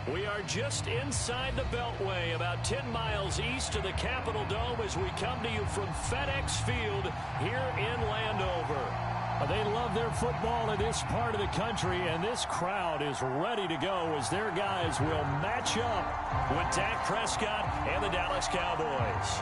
We are just inside the Beltway, about 10 miles east of the Capitol Dome as we come to you from FedEx Field here in Landover. They love their football in this part of the country, and this crowd is ready to go as their guys will match up with Dak Prescott and the Dallas Cowboys.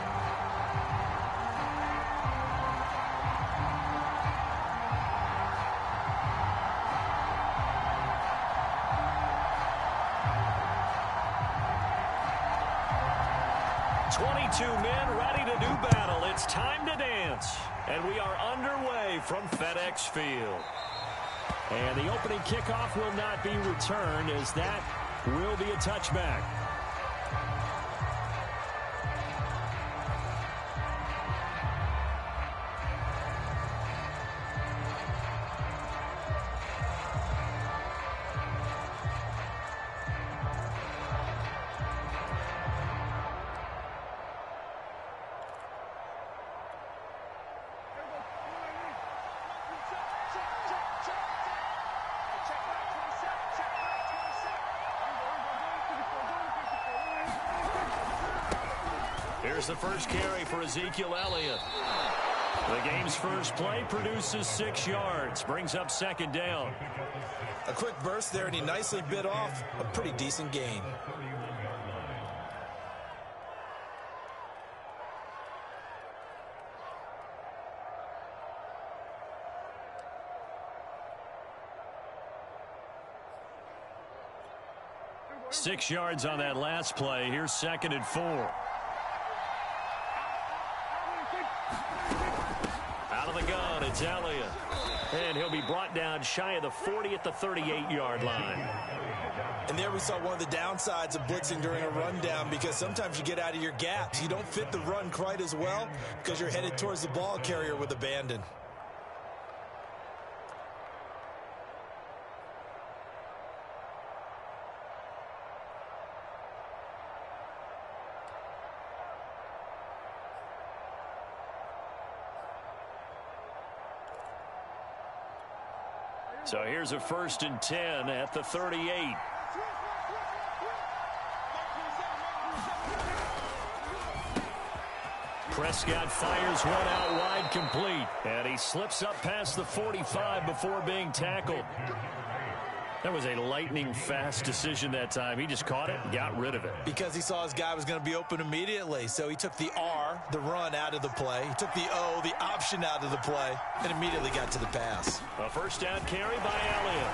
Men ready to do battle. It's time to dance. And we are underway from FedEx Field. And the opening kickoff will not be returned as that will be a touchback. Here's the first carry for Ezekiel Elliott. The game's first play produces 6 yards, brings up second down. A quick burst there, and he nicely bit off a pretty decent gain. Six yards on that last play. Here's 2nd and 4. Out of the gun, it's Elliott. And he'll be brought down shy of the 40 at the 38-yard line. And there we saw one of the downsides of blitzing during a rundown, because sometimes you get out of your gaps. You don't fit the run quite as well because you're headed towards the ball carrier with abandon. So here's a 1st and 10 at the 38. Prescott fires one out wide, complete. And he slips up past the 45 before being tackled. That was a lightning-fast decision that time. He just caught it and got rid of it. Because he saw his guy was going to be open immediately. So he took the R, the run, out of the play. He took the O, the option, out of the play, and immediately got to the pass. A first down carry by Elliott.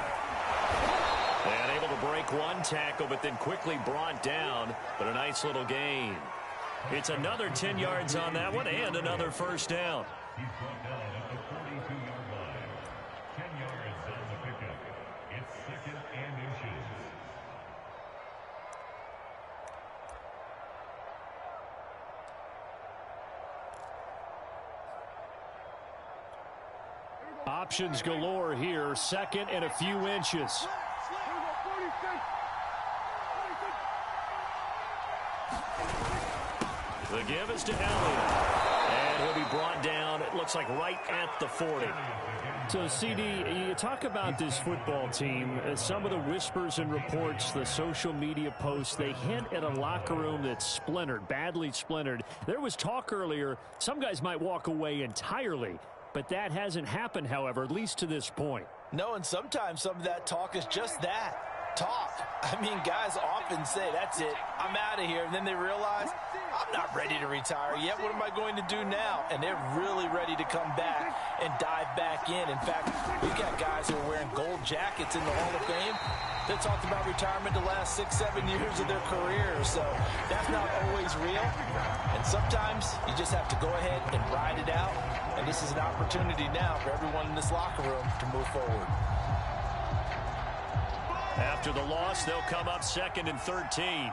And able to break one tackle, but then quickly brought down. But a nice little gain. It's another 10 yards on that one and another first down. He's brought down at the 42-yard line. 10 yards on the pickup. It's 2nd and inches. Options galore here. 2nd and a few inches. The give is to Elliott. And he'll be brought down, it looks like, right at the 40. So, CD, you talk about this football team. Some of the whispers and reports, the social media posts, they hint at a locker room that's splintered, badly splintered. There was talk earlier, some guys might walk away entirely. But that hasn't happened, however, at least to this point. No, and sometimes some of that talk is just that, talk. I mean, guys often say, that's it, I'm out of here. And then they realize, I'm not ready to retire yet. What am I going to do now? And they're really ready to come back and dive back in. In fact, we've got guys who are wearing gold jackets in the Hall of Fame that talked about retirement the last 6-7 years of their careers. So that's not always real. And sometimes you just have to go ahead and ride it out. And this is an opportunity now for everyone in this locker room to move forward. After the loss, they'll come up 2nd and 13.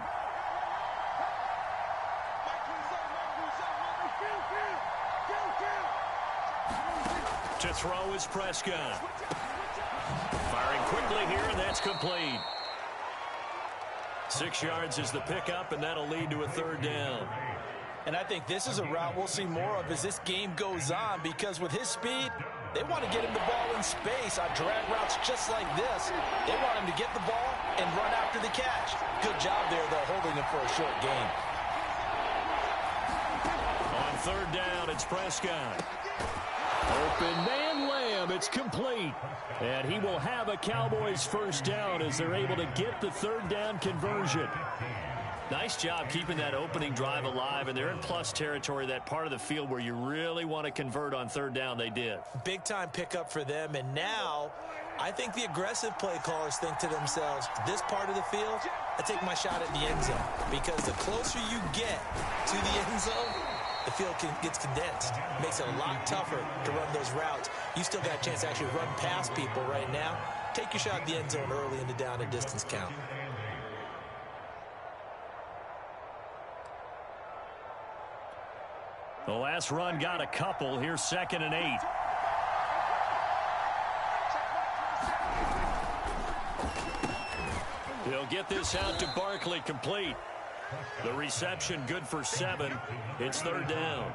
To throw is Prescott. Firing quickly here, and that's complete. 6 yards is the pickup, and that'll lead to a 3rd down. And I think this is a route we'll see more of as this game goes on, because with his speed, They want to get him the ball in space on drag routes just like this. They want him to get the ball and run after the catch. Good job there, though, holding him for a short gain. On third down, it's Prescott. Open man Lamb. It's complete. And he will have a Cowboys first down as they're able to get the third down conversion. Nice job keeping that opening drive alive, and they're in plus territory, that part of the field where you really want to convert on third down. They did. Big-time pickup for them, and now I think the aggressive play callers think to themselves, this part of the field, I take my shot at the end zone, because the closer you get to the end zone, the field gets condensed. Makes it a lot tougher to run those routes. You still got a chance to actually run past people right now. Take your shot at the end zone early in the down and distance count. The last run got a couple. Here's 2nd and 8. He'll get this out to Barkley, complete. The reception good for 7. It's third down.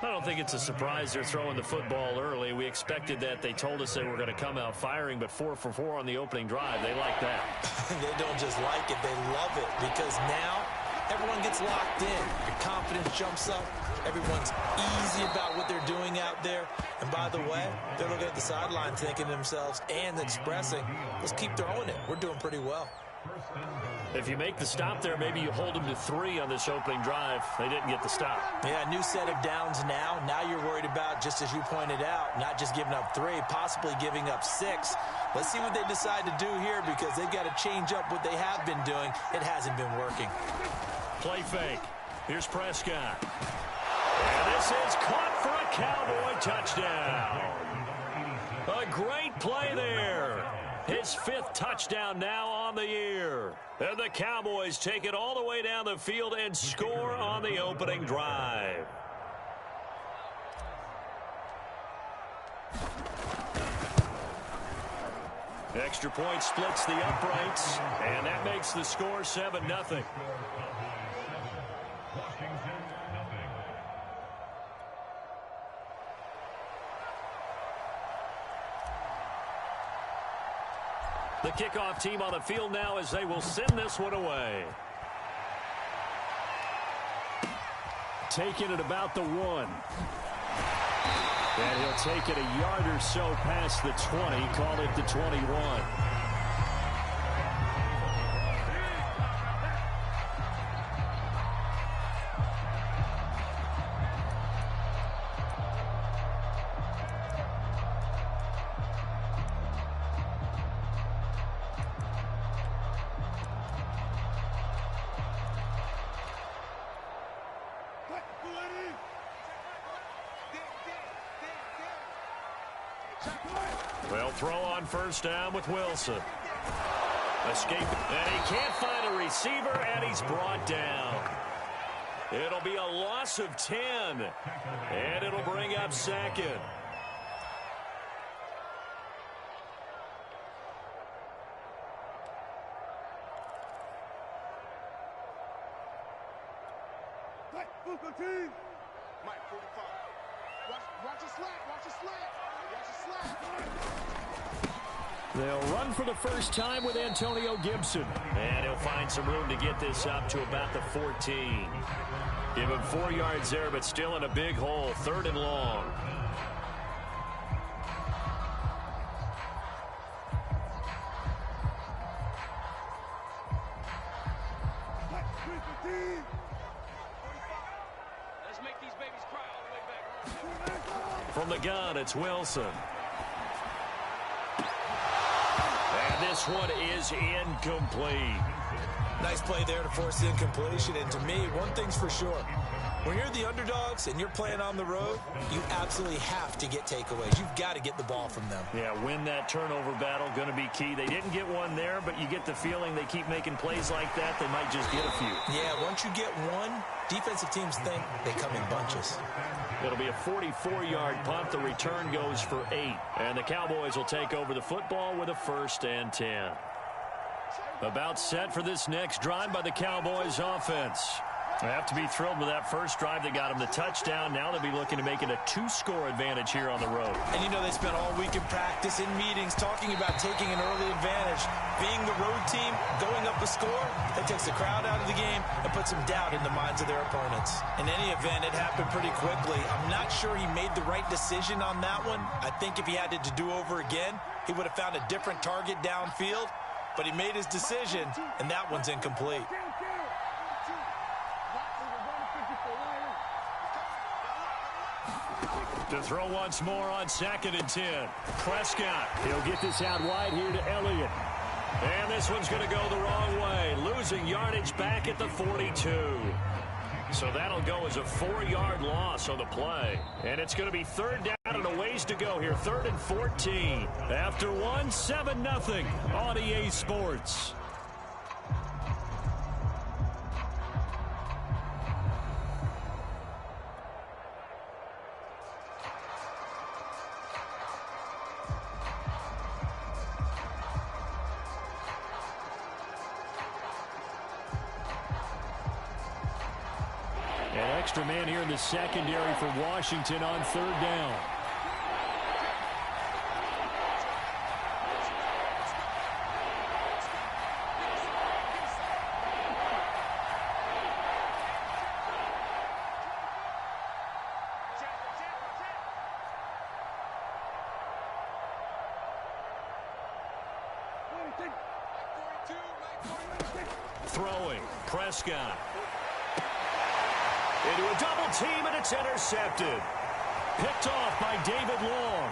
I don't think it's a surprise they're throwing the football early. We expected that. They told us they were going to come out firing, but 4 for 4 on the opening drive. They like that. They don't just like it, they love it, because now everyone gets locked in. Your confidence jumps up. Everyone's easy about what they're doing out there. And by the way, they're looking at the sideline thinking to themselves and expressing, let's keep throwing it. We're doing pretty well. If you make the stop there, maybe you hold them to 3 on this opening drive. They didn't get the stop. Yeah, new set of downs now. Now you're worried about, just as you pointed out, not just giving up 3, possibly giving up 6. Let's see what they decide to do here, because they've got to change up what they have been doing. It hasn't been working. Play fake. Here's Prescott. And this is caught for a Cowboy touchdown. A great play there. His 5th touchdown now on the year. And the Cowboys take it all the way down the field and score on the opening drive. Extra point splits the uprights, and that makes the score 7-0. The kickoff team on the field now as they will send this one away. Taking it about the 1. And he'll take it a yard or so past the 20. Call it the 21. Well, throw on first down with Wilson. Escape, and he can't find a receiver, and he's brought down. It'll be a loss of 10, and it'll bring up 2nd. They'll run for the first time with Antonio Gibson. And he'll find some room to get this up to about the 14. Give him 4 yards there, but still in a big hole. 3rd and long. Let's make these babies cry all the way back. From the gun, it's Wilson. And this one is incomplete. Nice play there to force the incompletion. And to me, one thing's for sure. When you're the underdogs and you're playing on the road, you absolutely have to get takeaways. You've got to get the ball from them. Yeah, win that turnover battle, going to be key. They didn't get one there, but you get the feeling they keep making plays like that, they might just get a few. Yeah, once you get one, defensive teams think they come in bunches. It'll be a 44-yard punt. The return goes for 8. And the Cowboys will take over the football with a 1st and 10. About set for this next drive by the Cowboys offense. They have to be thrilled with that first drive that got them the touchdown. Now they'll be looking to make it a 2-score advantage here on the road. And you know they spent all week in practice, in meetings, talking about taking an early advantage. Being the road team, going up a score, that takes the crowd out of the game and puts some doubt in the minds of their opponents. In any event, it happened pretty quickly. I'm not sure he made the right decision on that one. I think if he had it to do over again, he would have found a different target downfield. But he made his decision, and that one's incomplete. To throw once more on 2nd and 10. Prescott. He'll get this out wide here to Elliott. And this one's going to go the wrong way. Losing yardage back at the 42. So that'll go as a 4-yard loss on the play. And it's going to be 3rd down and a ways to go here. 3rd and 14. After 7-0 on EA Sports. An extra man here in the secondary for Washington on 3rd down. Throwing. Prescott. Into a double team, and it's intercepted. Picked off by David Long.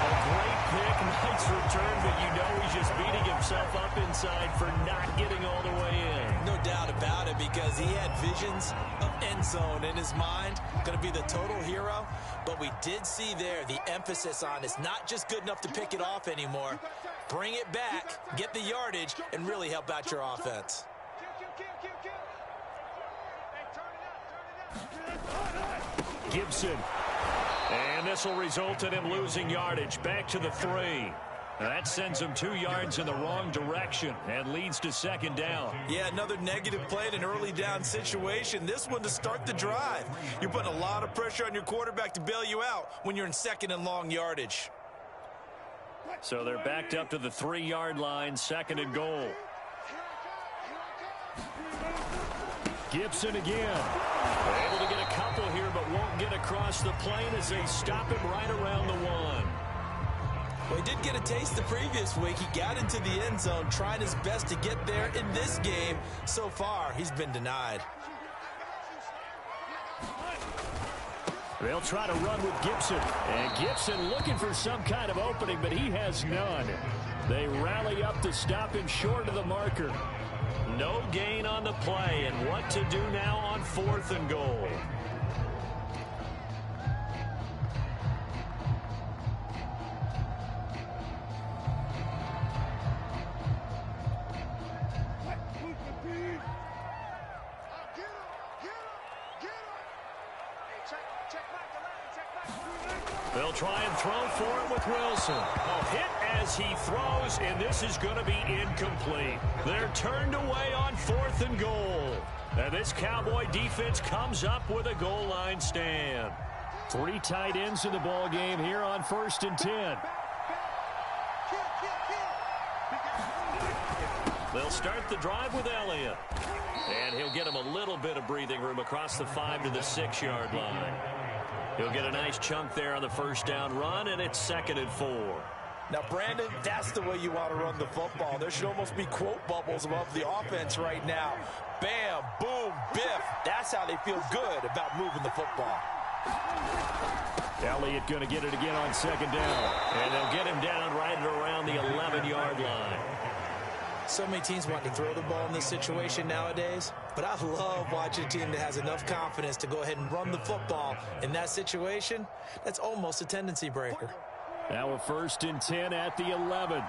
A great pick, nice return, but you know he's just beating himself up inside for not getting all the way in. No doubt about it, because he had visions of end zone in his mind. Going to be the total hero. But we did see there the emphasis on it's not just good enough to pick it off anymore. Bring it back, get the yardage, and really help out your offense. Gibson. And this will result in him losing yardage back to the 3. That sends him 2 yards in the wrong direction and leads to 2nd down. Yeah, another negative play in an early down situation. This one to start the drive. You're putting a lot of pressure on your quarterback to bail you out when you're in 2nd and long yardage. So they're backed up to the 3-yard line, 2nd and goal. Gibson again. Able to get a couple here, but won't get across the plane as they stop him right around the 1. Well, he did get a taste the previous week. He got into the end zone, trying his best to get there in this game. So far, he's been denied. They'll try to run with Gibson. And Gibson looking for some kind of opening, but he has none. They rally up to stop him short of the marker. No gain on the play, and what to do now on 4th and goal. They'll try and throw for it with Wilson. A hit as he throws, and this is going to be incomplete. They're turned away on 4th and goal. And this Cowboy defense comes up with a goal line stand. 3 tight ends in the ball game here on 1st and 10. They'll start the drive with Elliott. And he'll get him a little bit of breathing room across the 5 to the 6-yard line. He'll get a nice chunk there on the 1st down run, and it's 2nd and 4. Now, Brandon, that's the way you want to run the football. There should almost be quote bubbles above the offense right now. Bam, boom, biff. That's how they feel good about moving the football. Elliott going to get it again on 2nd down. And they'll get him down right at around the 11-yard line. So many teams want to throw the ball in this situation nowadays, but I love watching a team that has enough confidence to go ahead and run the football. In that situation, that's almost a tendency breaker. Now a 1st and 10 at the 11.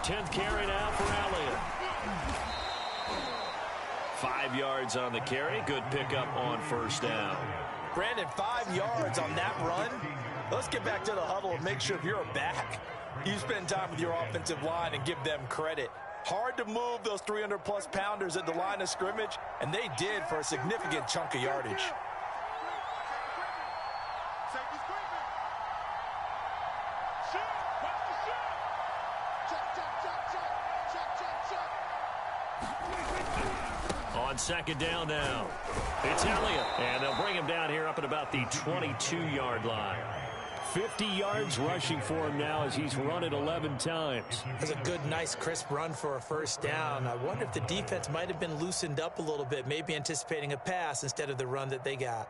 Tenth carry now for Elliott. 5 yards on the carry. Good pickup on 1st down. Brandon, 5 yards on that run. Let's get back to the huddle and make sure if you're a back, you spend time with your offensive line and give them credit. Hard to move those 300-plus pounders at the line of scrimmage, and they did for a significant chunk of yardage. On second down now, it's Elliott, and they'll bring him down here up at about the 22-yard line. 50 yards rushing for him now as he's run it 11 times. That's a good, nice, crisp run for a first down. I wonder if the defense might have been loosened up a little bit, maybe anticipating a pass instead of the run that they got.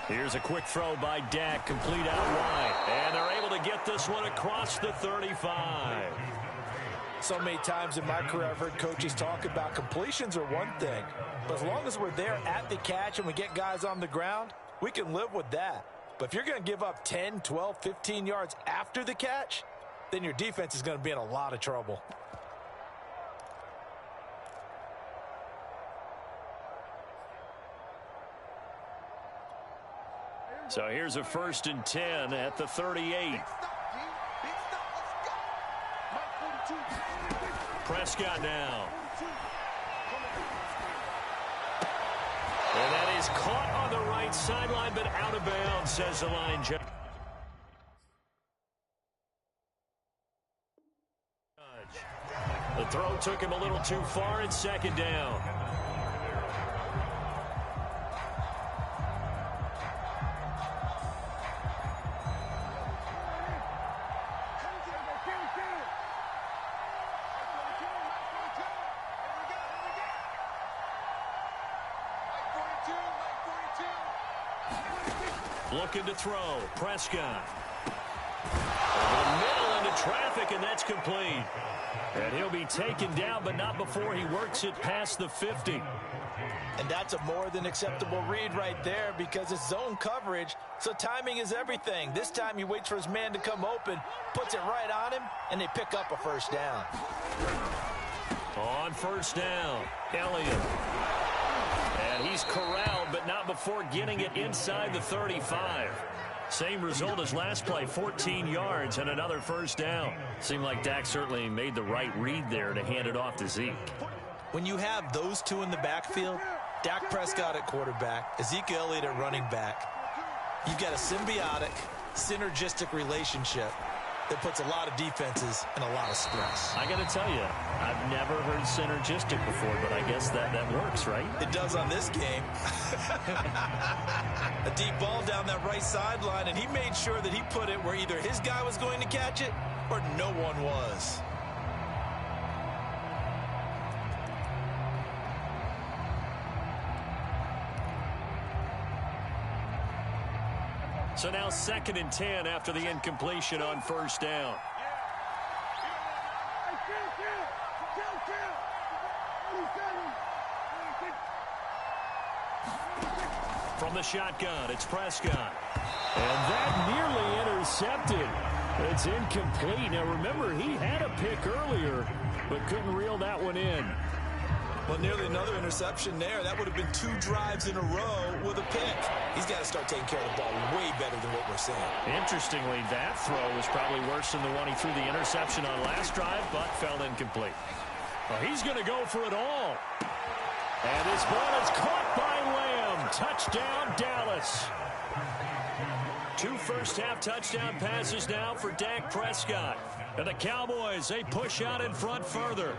Here's a quick throw by Dak, complete out wide. And they're able to get this one across the 35. So many times in my career I've heard coaches talk about completions are one thing. But as long as we're there at the catch and we get guys on the ground, we can live with that. But if you're going to give up 10, 12, 15 yards after the catch, then your defense is going to be in a lot of trouble. So here's a 1st and 10 at the 38. Prescott now. And that is caught on the right sideline, but out of bounds, says the line judge. The throw took him a little too far. It's second down. Looking to throw. Prescott. Over the middle into traffic, and that's complete. And he'll be taken down, but not before he works it past the 50. And that's a more than acceptable read right there because it's zone coverage, so timing is everything. This time he waits for his man to come open, puts it right on him, and they pick up a first down. On first down, Elliott. And he's corralled, but not before getting it inside the 35. Same result as last play, 14 yards and another first down. Seemed like Dak certainly made the right read there to hand it off to Zeke. When you have those two in the backfield, Dak Prescott at quarterback, Ezekiel Elliott at running back, you've got a symbiotic, synergistic relationship that puts a lot of defenses in a lot of stress. I got to tell you, I've never heard synergistic before, but I guess that works, right? It does on this game. A deep ball down that right sideline, and he made sure that he put it where either his guy was going to catch it or no one was. So now 2nd and 10 after the incompletion on first down. From the shotgun, it's Prescott. And that nearly intercepted. It's incomplete. Now remember, he had a pick earlier, but couldn't reel that one in. Well, nearly another interception there. That would have been 2 drives in a row with a pick. He's got to start taking care of the ball way better than what we're seeing. Interestingly, that throw was probably worse than the one he threw the interception on last drive, but fell incomplete. Well, he's going to go for it all. And this ball is caught by Lamb. Touchdown, Dallas. 2 first-half touchdown passes now for Dak Prescott. And the Cowboys, they push out in front further.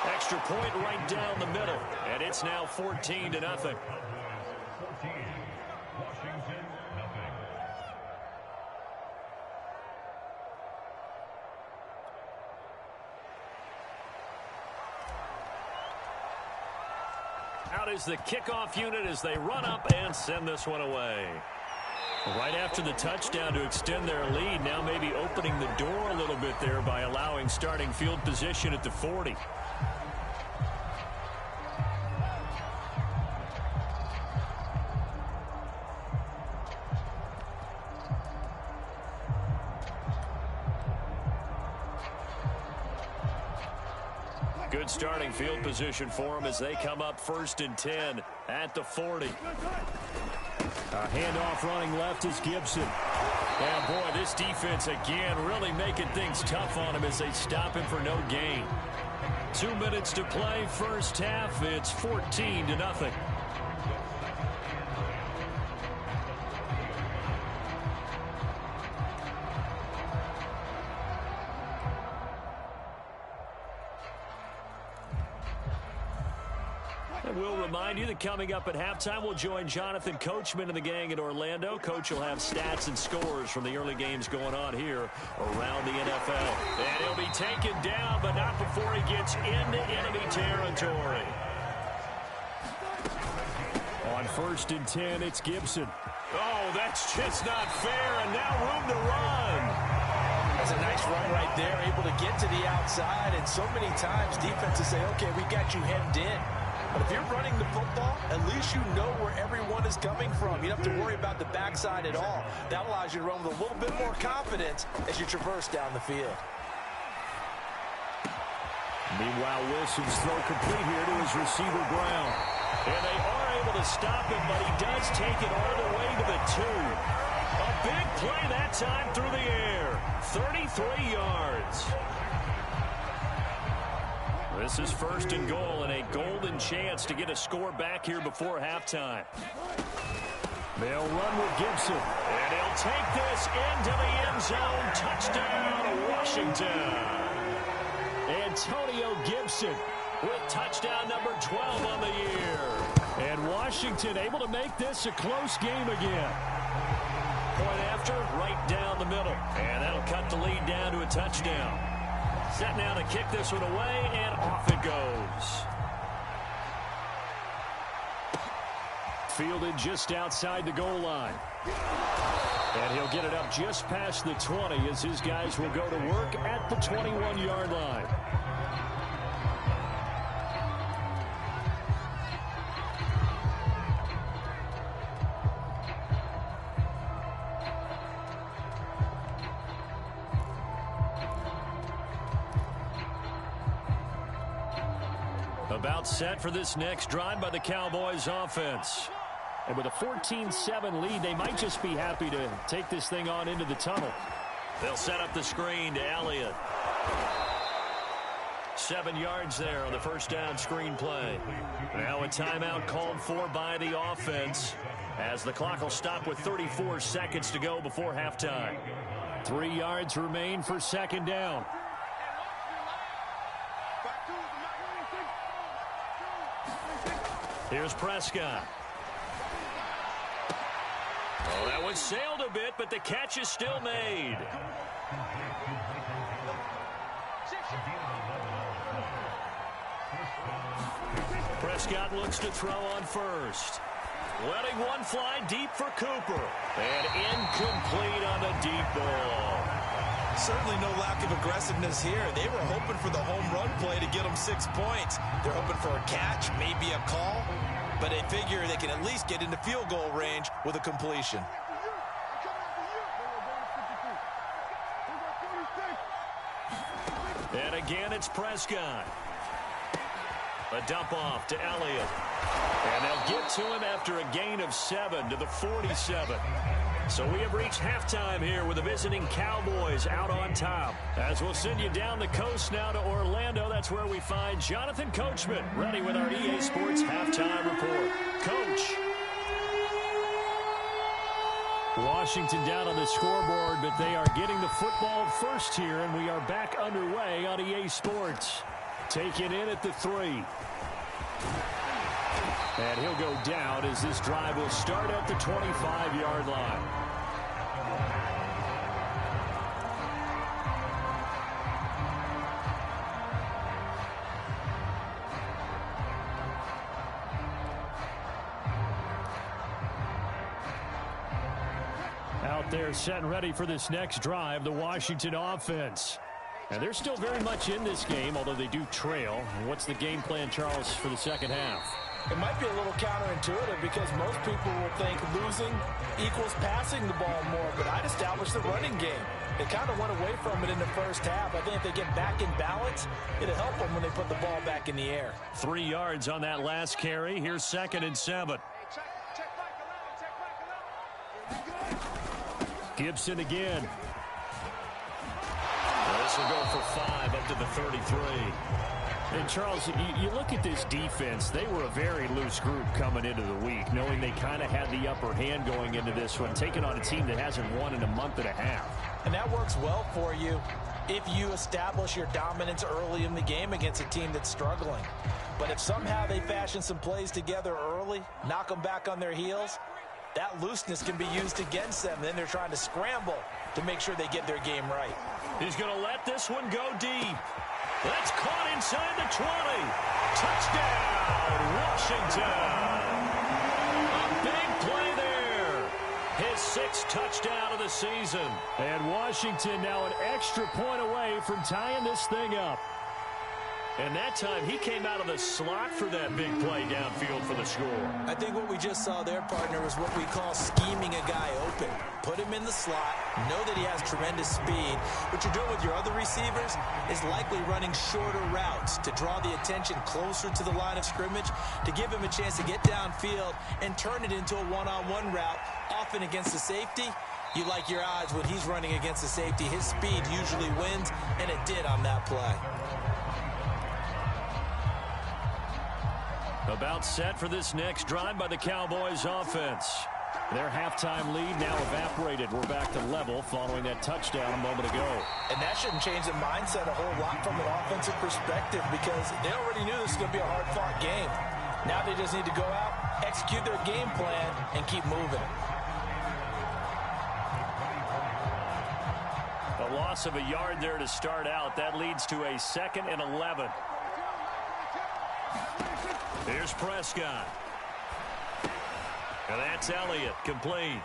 Extra point right down the middle, and it's now 14-0. 14, Washington, nothing. Out is the kickoff unit as they run up and send this one away. Right after the touchdown to extend their lead, now maybe opening the door a little bit there by allowing starting field position at the 40. Good starting field position for them as they come up 1st and 10 at the 40. A handoff running left is Gibson. And boy, this defense again really making things tough on him as they stop him for no gain. 2 minutes to play, first half. It's 14-0. And we'll remind you that coming up at halftime, we'll join Jonathan Coachman and the gang in Orlando. Coach will have stats and scores from the early games going on here around the NFL. And he'll be taken down, but not before he gets into enemy territory. On 1st and 10, it's Gibson. Oh, that's just not fair, and now room to run. That's a nice run right there, able to get to the outside, and so many times defenses say, okay, we got you hemmed in. But if you're running the football, at least you know where everyone is coming from. You don't have to worry about the backside at all. That allows you to run with a little bit more confidence as you traverse down the field. Meanwhile, Wilson's throw complete here to his receiver, Brown. And they are able to stop him, but he does take it all the way to the 2. A big play that time through the air. 33 yards. This is 1st and goal and a golden chance to get a score back here before halftime. They'll run with Gibson. And he'll take this into the end zone. Touchdown, Washington. Antonio Gibson with touchdown number 12 on the year. And Washington able to make this a close game again. Point after, right down the middle. And that'll cut the lead down to a touchdown. Set now to kick this one away, and off it goes. Fielded just outside the goal line. And he'll get it up just past the 20 as his guys will go to work at the 21-yard line. About set for this next drive by the Cowboys offense. And with a 14-7 lead, they might just be happy to take this thing on into the tunnel. They'll set up the screen to Elliott. 7 yards there on the first down screen play. Now a timeout called for by the offense as the clock will stop with 34 seconds to go before halftime. 3 yards remain for 2nd down. Here's Prescott. Oh, that one sailed a bit, but the catch is still made. Prescott looks to throw on first. Letting one fly deep for Cooper. And incomplete on the deep ball. Certainly no lack of aggressiveness here. They were hoping for the home run play to get them 6 points. They're hoping for a catch, maybe a call, but they figure they can at least get into field goal range with a completion. And again, it's Prescott. A dump off to Elliott. And they'll get to him after a gain of 7 to the 47. So we have reached halftime here with the visiting Cowboys out on top. As we'll send you down the coast now to Orlando, that's where we find Jonathan Coachman ready with our EA Sports halftime report. Coach. Washington down on the scoreboard, but they are getting the football first here, and we are back underway on EA Sports. Taken in at the 3. And he'll go down as this drive will start at the 25-yard line. Out there set and ready for this next drive, the Washington offense. And they're still very much in this game, although they do trail. And what's the game plan, Charles, for the second half? It might be a little counterintuitive because most people will think losing equals passing the ball more, but I'd establish the running game. They kind of went away from it in the first half. I think if they get back in balance, it'll help them when they put the ball back in the air. 3 yards on that last carry. Here's 2nd and 7. Gibson again. This will go for 5 up to the 33. And, Charles, you look at this defense. They were a very loose group coming into the week, knowing they kind of had the upper hand going into this one, taking on a team that hasn't won in a month and a half. And that works well for you if you establish your dominance early in the game against a team that's struggling. But if somehow they fashion some plays together early, knock them back on their heels, that looseness can be used against them. Then they're trying to scramble to make sure they get their game right. He's going to let this one go deep. That's caught inside the 20. Touchdown, Washington. A big play there. His 6th touchdown of the season. And Washington now an extra point away from tying this thing up. And that time he came out of the slot for that big play downfield for the score. I think what we just saw there, partner, was what we call scheming a guy open. Put him in the slot, know that he has tremendous speed. What you're doing with your other receivers is likely running shorter routes to draw the attention closer to the line of scrimmage, to give him a chance to get downfield and turn it into a one-on-one route, often against the safety. You like your odds when he's running against the safety. His speed usually wins, and it did on that play. About set for this next drive by the Cowboys offense. Their halftime lead now evaporated. We're back to level following that touchdown a moment ago. And that shouldn't change the mindset a whole lot from an offensive perspective because they already knew this was going to be a hard-fought game. Now they just need to go out, execute their game plan, and keep moving. A loss of a yard there to start out. That leads to a 2nd and 11. Here's Prescott. And that's Elliott, complete.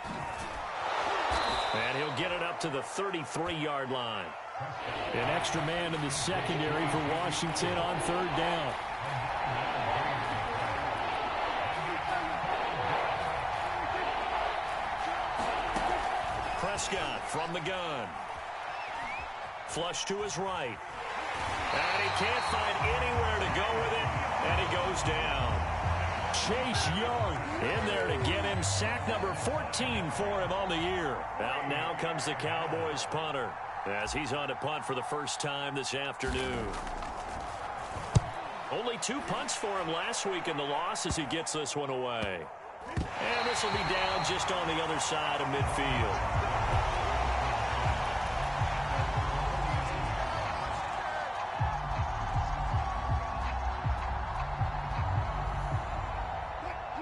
And he'll get it up to the 33-yard line. An extra man in the secondary for Washington on 3rd down. Prescott from the gun. Flush to his right. And he can't find anywhere to go with it. And he goes down. Chase Young in there to get him. Sack number 14 for him on the year. Out now comes the Cowboys punter as he's on to punt for the first time this afternoon. Only 2 punts for him last week in the loss as he gets this one away. And this will be down just on the other side of midfield.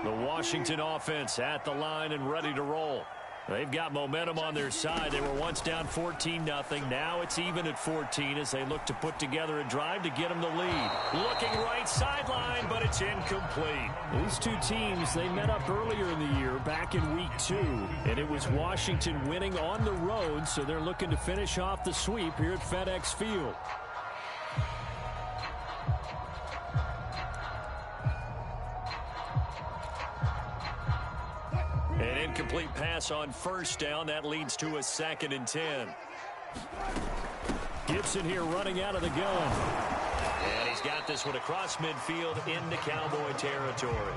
The Washington offense at the line and ready to roll. They've got momentum on their side. They were once down 14-0. Now it's even at 14 as they look to put together a drive to get them the lead. Looking right sideline, but it's incomplete. These two teams, they met up earlier in the year, back in week 2. And it was Washington winning on the road, so they're looking to finish off the sweep here at FedEx Field. An incomplete pass on 1st down. That leads to a 2nd and 10. Gibson here running out of the gun. And he's got this one across midfield into Cowboy territory.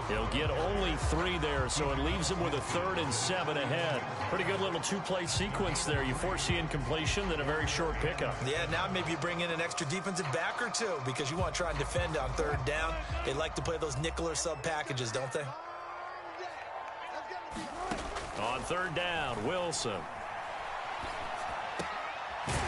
He'll get only 3 there, so it leaves him with a 3rd and 7 ahead. Pretty good little 2-play sequence there. You force the incompletion, then a very short pickup. Yeah, now maybe you bring in an extra defensive back or 2 because you want to try and defend on 3rd down. They like to play those nickel or sub packages, don't they? On 3rd down, Wilson.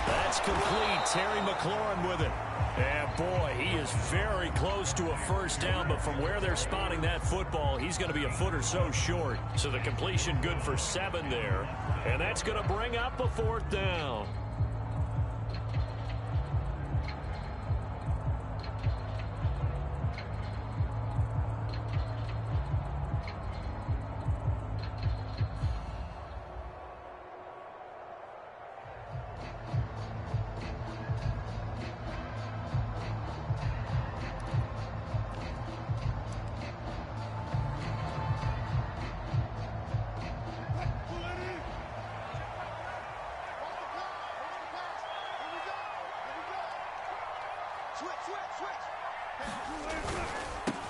That's complete. Terry McLaurin with it. And boy, he is very close to a 1st down, but from where they're spotting that football, he's going to be a foot or so short. So the completion good for 7 there. And that's going to bring up a 4th down.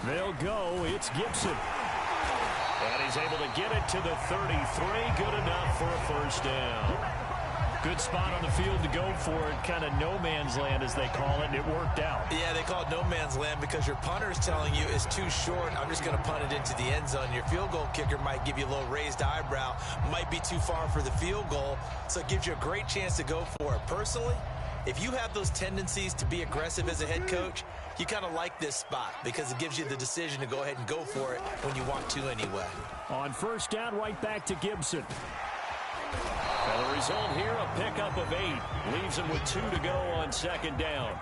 They'll go. It's Gibson. And he's able to get it to the 33. Good enough for a first down. Good spot on the field to go for it. Kind of no man's land, as they call it, and it worked out. Yeah, they call it no man's land because your punter is telling you it's too short. I'm just going to punt it into the end zone. Your field goal kicker might give you a little raised eyebrow. Might be too far for the field goal, so it gives you a great chance to go for it. Personally, if you have those tendencies to be aggressive as a head coach, you kind of like this spot because it gives you the decision to go ahead and go for it when you want to anyway. On first down, right back to Gibson. And the result here, a pickup of 8. Leaves him with 2 to go on second down.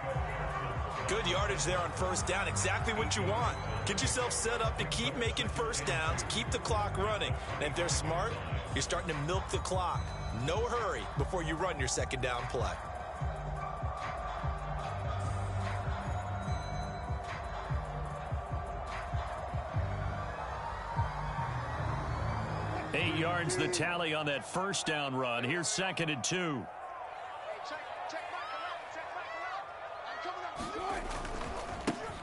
Good yardage there on first down. Exactly what you want. Get yourself set up to keep making first downs, keep the clock running. And if they're smart, you're starting to milk the clock. No hurry before you run your second down play. Eight yards the tally on that first down run. Here's 2nd and 2.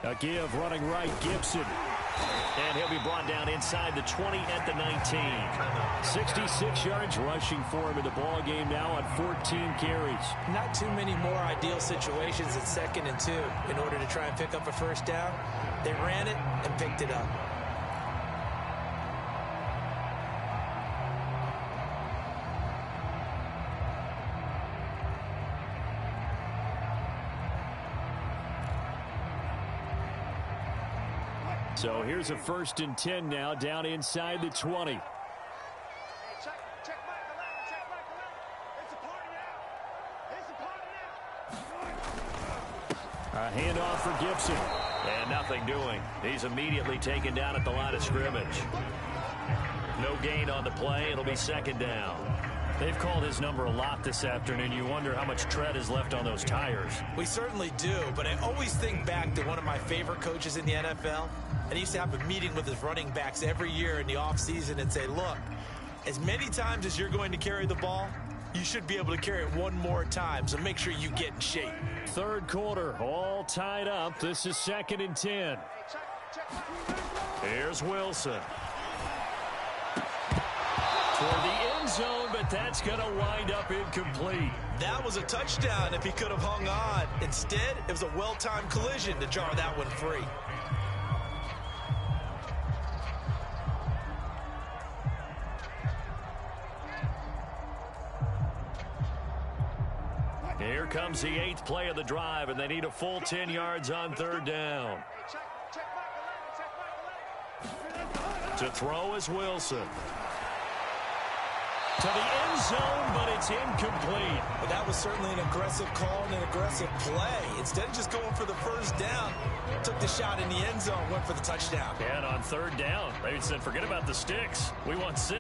A give running right, Gibson. And he'll be brought down inside the 20 at the 19. 66 yards rushing for him in the ball game now on 14 carries. Not too many more ideal situations at 2nd and 2 in order to try and pick up a first down. They ran it and picked it up. So here's a 1st and 10 now, down inside the 20. A handoff for Gibson. And nothing doing. He's immediately taken down at the line of scrimmage. No gain on the play. It'll be 2nd down. They've called his number a lot this afternoon. You wonder how much tread is left on those tires. We certainly do, but I always think back to one of my favorite coaches in the NFL. And he used to have a meeting with his running backs every year in the offseason and say, look, as many times as you're going to carry the ball, you should be able to carry it one more time, so make sure you get in shape. Third quarter, all tied up. This is 2nd and 10. Here's Wilson. Toward the end zone, but that's going to wind up incomplete. That was a touchdown if he could have hung on. Instead, it was a well-timed collision to jar that one free. Here comes the 8th play of the drive, and they need a full 10 yards on 3rd down. To throw is Wilson. To the end zone, but it's incomplete. But that was certainly an aggressive call and an aggressive play. Instead of just going for the first down, took the shot in the end zone, went for the touchdown. And on 3rd down, they said, forget about the sticks. We want 6.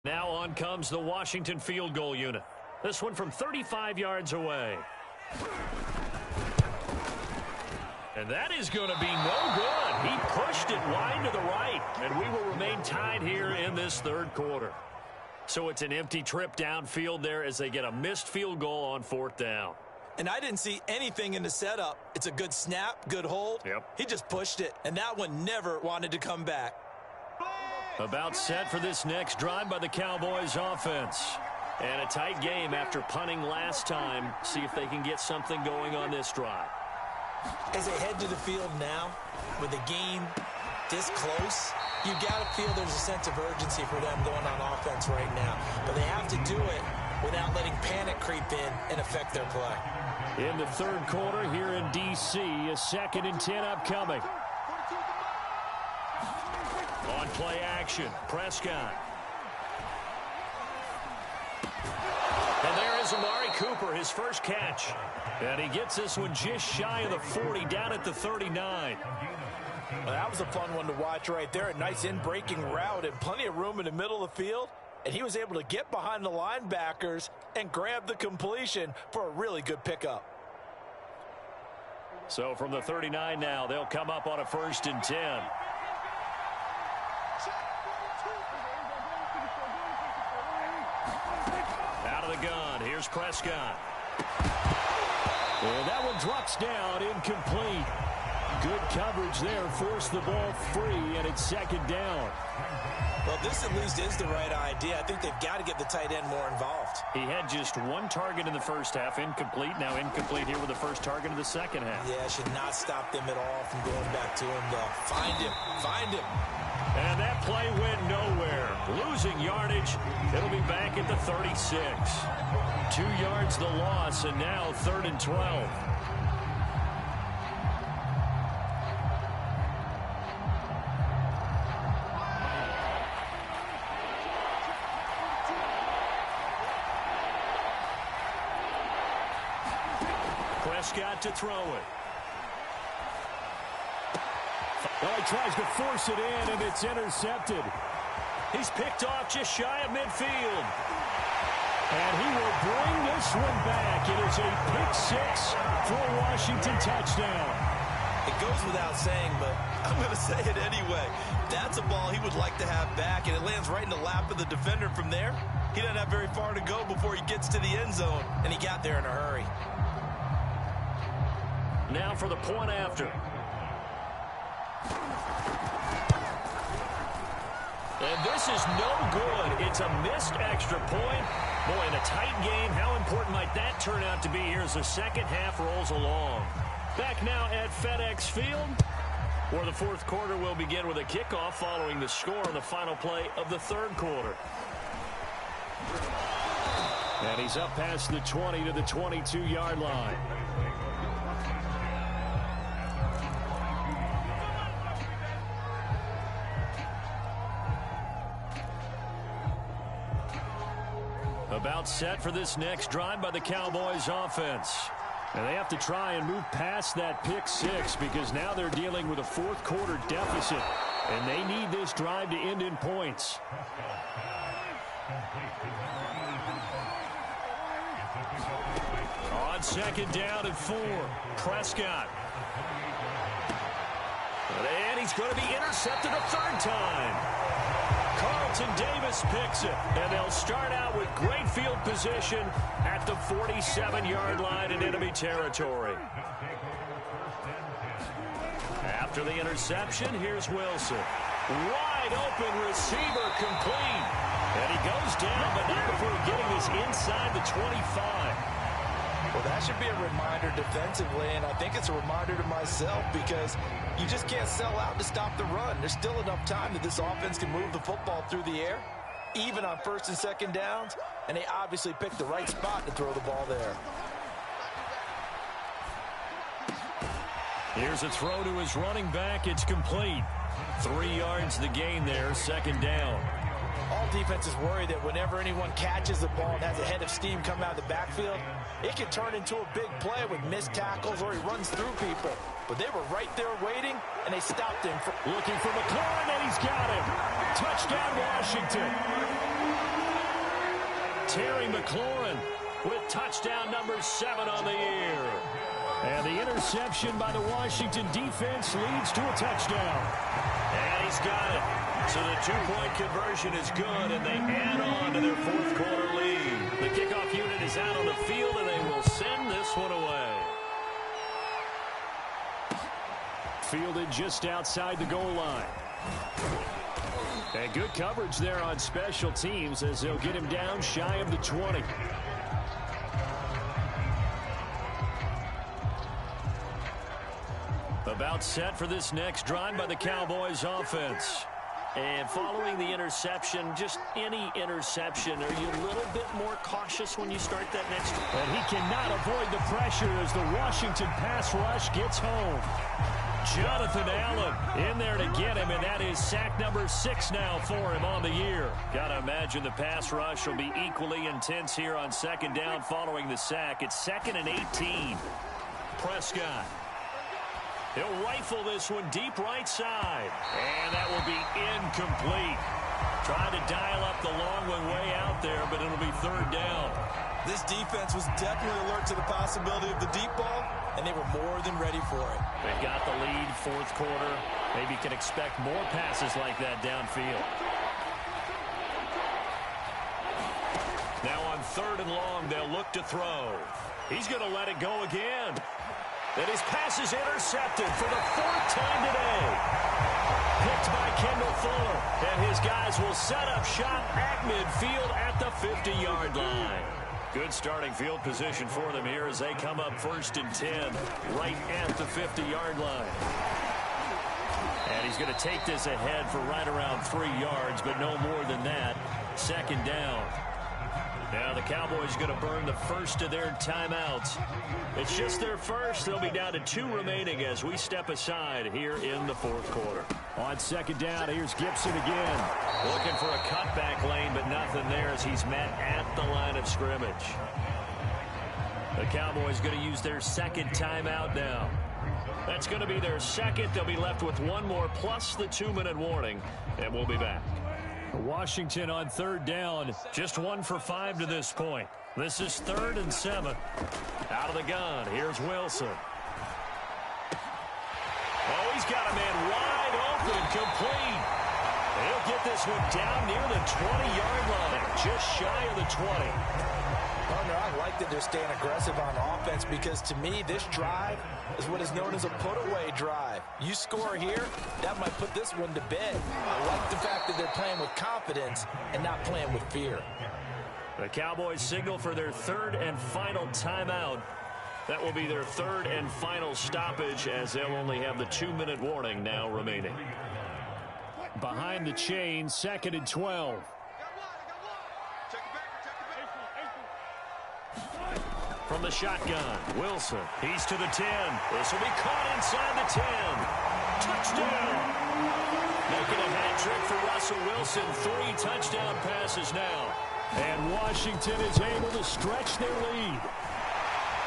Now on comes the Washington field goal unit. This one from 35 yards away. And that is going to be no good. He pushed it wide to the right, and we will remain tied here in this 3rd quarter. So it's an empty trip downfield there as they get a missed field goal on 4th down. And I didn't see anything in the setup. It's a good snap, good hold. Yep. He just pushed it, and that one never wanted to come back. About set for this next drive by the Cowboys offense. And a tight game after punting last time. See if they can get something going on this drive. As they head to the field now, with the game this close, you got to feel there's a sense of urgency for them going on offense right now. But they have to do it without letting panic creep in and affect their play. In the 3rd quarter here in D.C., a 2nd and 10 upcoming. On play action, Prescott. And there is Amari Cooper, his first catch. And he gets this one just shy of the 40, down at the 39. Well, that was a fun one to watch right there. A nice in-breaking route and plenty of room in the middle of the field. And he was able to get behind the linebackers and grab the completion for a really good pickup. So from the 39 now, they'll come up on a 1st and 10. Out of the gun, here's Prescott. And that one drops down, incomplete. Good coverage there, forced the ball free, and it's second down. Well, this at least is the right idea. I think they've got to get the tight end more involved. He had just one target in the first half, incomplete. Now incomplete here with the first target of the second half. Yeah, should not stop them at all from going back to him, though. Find him. Find him. And that play went nowhere. Losing yardage. It'll be back at the 36. 2 yards the loss, and now 3rd and 12. Prescott to throw it. Well, he tries to force it in, and it's intercepted. He's picked off just shy of midfield. And he will bring this one back. It is a pick six for a Washington touchdown. It goes without saying, but I'm going to say it anyway. That's a ball he would like to have back, and it lands right in the lap of the defender from there. He doesn't have very far to go before he gets to the end zone, and he got there in a hurry. Now for the point after. And this is no good. It's a missed extra point. Boy, in a tight game, how important might that turn out to be here as the second half rolls along? Back now at FedEx Field, where the fourth quarter will begin with a kickoff following the score on the final play of the third quarter. And he's up past the 20 to the 22-yard line. About set for this next drive by the Cowboys offense. And they have to try and move past that pick six because now they're dealing with a fourth quarter deficit. And they need this drive to end in points. On second down and 4, Prescott. And he's going to be intercepted a third time. Carlton Davis picks it, and they'll start out with great field position at the 47-yard line in enemy territory. After the interception, here's Wilson. Wide open receiver complete. And he goes down, but not before getting this inside the 25. Well, that should be a reminder defensively, and I think it's a reminder to myself because you just can't sell out to stop the run. There's still enough time that this offense can move the football through the air, even on first and second downs, and they obviously picked the right spot to throw the ball there. Here's a throw to his running back. It's complete. 3 yards the gain there, second down. All defenses worry that whenever anyone catches the ball and has a head of steam come out of the backfield, it can turn into a big play with missed tackles or he runs through people. But they were right there waiting, and they stopped him. Looking for McLaurin, and he's got him. Touchdown, Washington. Terry McLaurin with touchdown number 7 on the year. And the interception by the Washington defense leads to a touchdown. And he's got it. So the two-point conversion is good, and they add on to their fourth quarter lead. The kickoff unit is out on the field, and they will send this one away. Fielded just outside the goal line. And good coverage there on special teams as they'll get him down shy of the 20. About set for this next drive by the Cowboys offense. And following the interception, just any interception, are you a little bit more cautious when you start that next one? And he cannot avoid the pressure as the Washington pass rush gets home. Jonathan Allen in there to get him, and that is sack number 6 now for him on the year. Gotta imagine the pass rush will be equally intense here on second down following the sack. It's 2nd and 18. Prescott. He'll rifle this one deep right side. And that will be incomplete. Trying to dial up the long one way out there, but it'll be third down. This defense was definitely alert to the possibility of the deep ball, and they were more than ready for it. They've got the lead, fourth quarter. Maybe can expect more passes like that downfield. Now on 3rd and long, they'll look to throw. He's going to let it go again. And his pass is intercepted for the 4th time today. Picked by Kendall Fuller. And his guys will set up shop at midfield at the 50-yard line. Good starting field position for them here as they come up 1st and 10 right at the 50-yard line. And he's going to take this ahead for right around 3 yards, but no more than that. 2nd down. Now the Cowboys going to burn the first of their timeouts. It's just their first. They'll be down to 2 remaining as we step aside here in the 4th quarter. On 2nd down, here's Gibson again. Looking for a cutback lane, but nothing there as he's met at the line of scrimmage. The Cowboys going to use their 2nd timeout now. That's going to be their 2nd. They'll be left with 1 more plus the 2-minute warning, and we'll be back. Washington on 3rd down. Just 1 for 5 to this point. This is 3rd and 7. Out of the gun, here's Wilson. Oh, he's got a man wide open, complete. He'll get this one down near the 20-yard line, just shy of the 20. Partner, I like that they're staying aggressive on offense because to me, this drive is what is known as a put-away drive. You score here, that might put this one to bed. I like the fact that they're playing with confidence and not playing with fear. The Cowboys signal for their 3rd and final timeout. That will be their 3rd and final stoppage as they'll only have the 2-minute warning now remaining. Behind the chain, 2nd and 12. From the shotgun, Wilson. He's to the 10. This will be caught inside the 10. Touchdown! Making a hat trick for Russell Wilson. 3 touchdown passes now. And Washington is able to stretch their lead.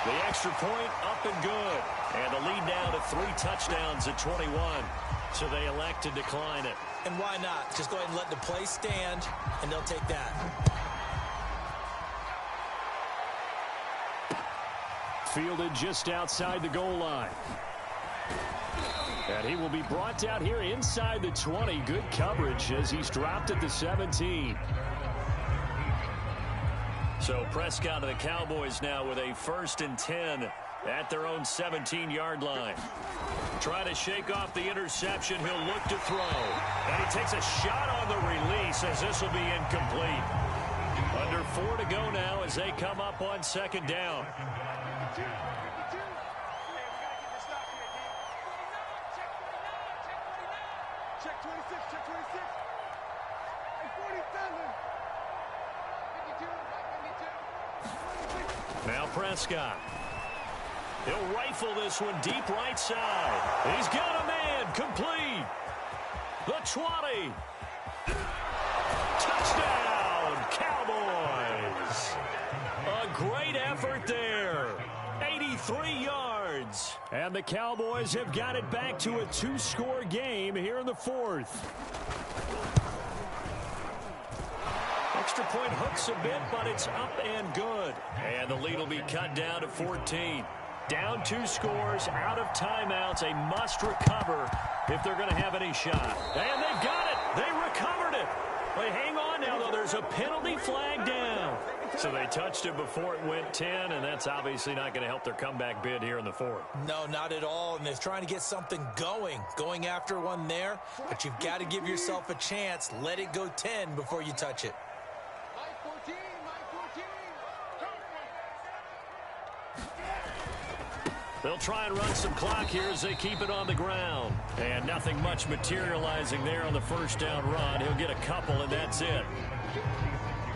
The extra point up and good. And the lead now to 3 touchdowns at 21. So they elect to decline it. And why not? Just go ahead and let the play stand, and they'll take that. Fielded just outside the goal line. And he will be brought down here inside the 20. Good coverage as he's dropped at the 17. So Prescott of the Cowboys now with a 1st and 10 at their own 17-yard line. Try to shake off the interception. He'll look to throw. And he takes a shot on the release as this will be incomplete. Under 4 to go now as they come up on 2nd down. Check 26, check 26. Hey, 47. Now Prescott. He'll rifle this one deep right side. He's got a man complete. The 20. Touchdown, Cowboys. A great effort there. 83 yards. And the Cowboys have got it back to a 2-score game here in the 4th. Extra point hooks a bit, but it's up and good. And the lead will be cut down to 14. Down 2 scores, out of timeouts, a must recover if they're going to have any shot. And they've got it. They recovered it. They hang on now, though. There's a penalty flag down. So they touched it before it went 10, and that's obviously not going to help their comeback bid here in the 4th. No, not at all, and they're trying to get something going after one there, but you've got to give yourself a chance. Let it go 10 before you touch it. Mike 14, Mike 14. They'll try and run some clock here as they keep it on the ground. And nothing much materializing there on the 1st down run. He'll get a couple, and that's it.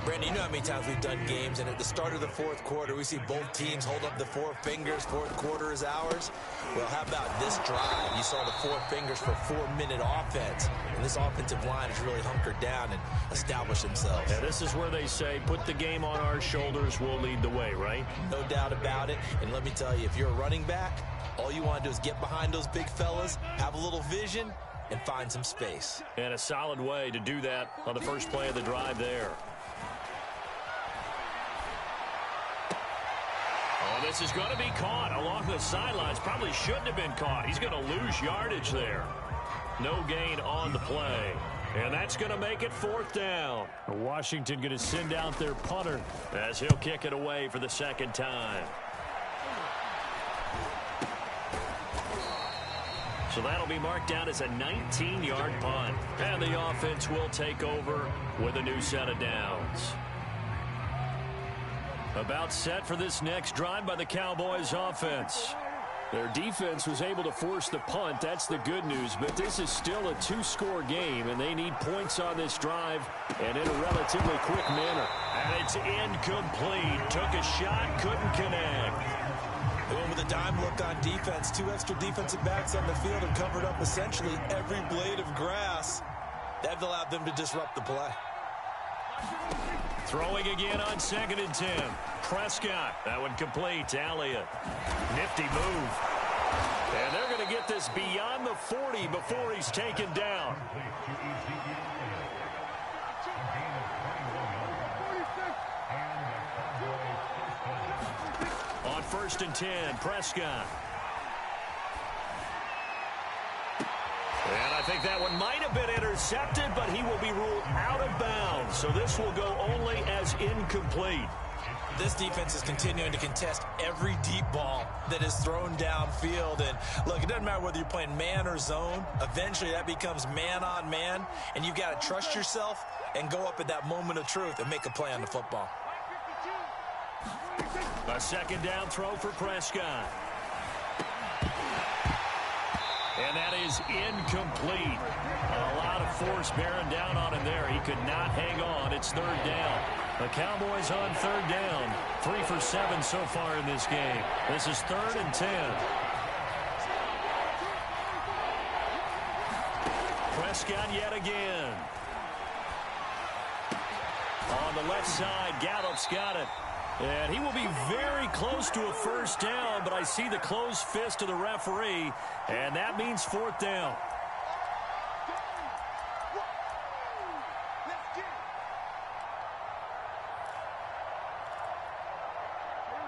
Brandon, you know how many times we've done games, and at the start of the 4th quarter, we see both teams hold up the 4 fingers. 4th quarter is ours. Well, how about this drive? You saw the 4 fingers for 4-minute offense, and this offensive line has really hunkered down and established themselves. Yeah, this is where they say, put the game on our shoulders, we'll lead the way, right? No doubt about it, and let me tell you, if you're a running back, all you want to do is get behind those big fellas, have a little vision, and find some space. And a solid way to do that on the first play of the drive there. Oh, this is going to be caught along the sidelines. Probably shouldn't have been caught. He's going to lose yardage there. No gain on the play. And that's going to make it 4th down. Washington going to send out their punter as he'll kick it away for the 2nd time. So that'll be marked down as a 19-yard punt. And the offense will take over with a new set of downs. About set for this next drive by the Cowboys offense. Their defense was able to force the punt. That's the good news. But this is still a two-score game, and they need points on this drive and in a relatively quick manner. And it's incomplete. Took a shot, couldn't connect. They went with a dime look on defense. 2 extra defensive backs on the field and covered up essentially every blade of grass. That allowed them to disrupt the play. Throwing again on 2nd and 10. Prescott. That one complete to Elliott. Nifty move. And they're going to get this beyond the 40 before he's taken down. On 1st and 10, Prescott. And I think that one might have been intercepted, but he will be ruled out of bounds. So this will go only as incomplete. This defense is continuing to contest every deep ball that is thrown downfield. And look, it doesn't matter whether you're playing man or zone. Eventually that becomes man on man, and you've got to trust yourself and go up at that moment of truth and make a play on the football. A 2nd down throw for Prescott. And that is incomplete. A lot of force bearing down on him there. He could not hang on. It's 3rd down. The Cowboys on 3rd down. 3 for 7 so far in this game. This is 3rd and 10. Prescott yet again. On the left side, Gallup's got it. And he will be very close to a 1st down, but I see the closed fist of the referee, and that means 4th down.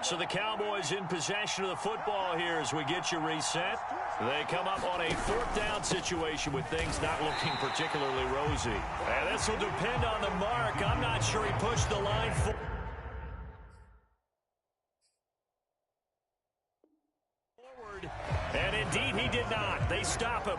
So the Cowboys in possession of the football here as we get you reset. They come up on a 4th down situation with things not looking particularly rosy. And this will depend on the mark. I'm not sure he pushed the line forward. And indeed he did not. They stop him.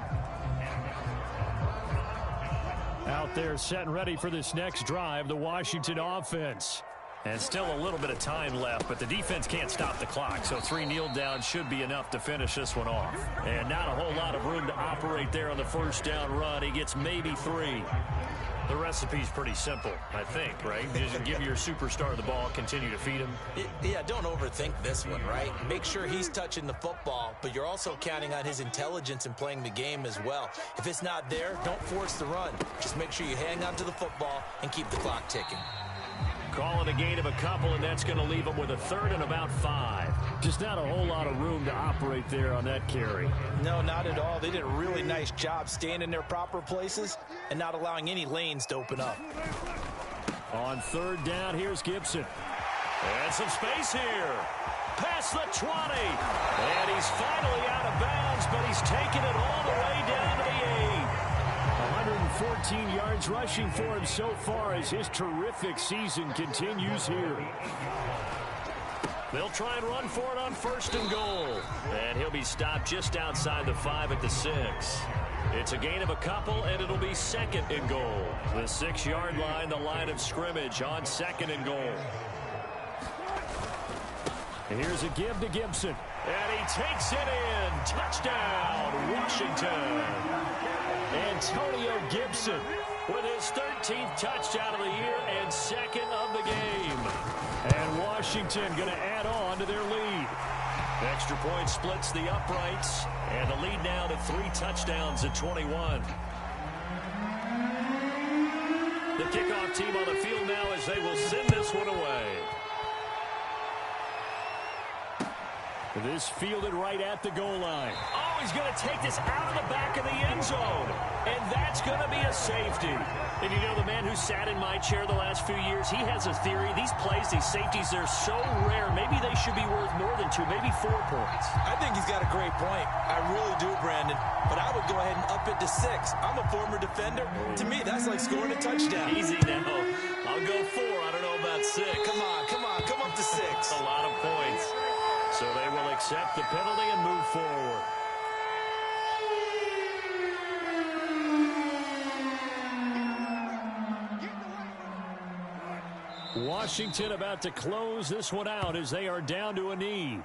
Out there set and ready for this next drive, the Washington offense. And still a little bit of time left, but the defense can't stop the clock, so 3 kneel downs should be enough to finish this one off. And not a whole lot of room to operate there on the 1st down run. He gets maybe 3. The recipe's pretty simple, I think, right? Just give your superstar the ball, continue to feed him. Yeah, don't overthink this one, right? Make sure he's touching the football, but you're also counting on his intelligence in playing the game as well. If it's not there, don't force the run. Just make sure you hang on to the football and keep the clock ticking. Call it a gain of a couple, and that's going to leave him with a 3rd and about 5. Just not a whole lot of room to operate there on that carry. No, not at all. They did a really nice job staying in their proper places and not allowing any lanes to open up. On 3rd down, here's Gibson. And some space here. Past the 20. And he's finally out of bounds, but he's taken it all the way down to the 8. 114 yards rushing for him so far as his terrific season continues here. They'll try and run for it on 1st and goal. And he'll be stopped just outside the 5 at the 6. It's a gain of a couple, and it'll be 2nd and goal. The 6-yard line, the line of scrimmage on 2nd and goal. Here's a give to Gibson. And he takes it in. Touchdown, Washington. Antonio Gibson with his 13th touchdown of the year and 2nd of the game. And Washington going to add on to their lead. Extra point splits the uprights, and the lead now to 3 touchdowns at 21. The kickoff team on the field now as they will send this one away. This fielded right at the goal line. Oh, he's going to take this out of the back of the end zone. And that's going to be a safety. And you know, the man who sat in my chair the last few years, he has a theory. These plays, these safeties, they're so rare. Maybe they should be worth more than 2, maybe 4 points. I think he's got a great point. I really do, Brandon. But I would go ahead and up it to 6. I'm a former defender. To me, that's like scoring a touchdown. Easy now. I'll go 4. I don't know about 6. Come on, come up to 6. That's a lot of points. So they will accept the penalty and move forward. Washington about to close this one out as they are down to a knee.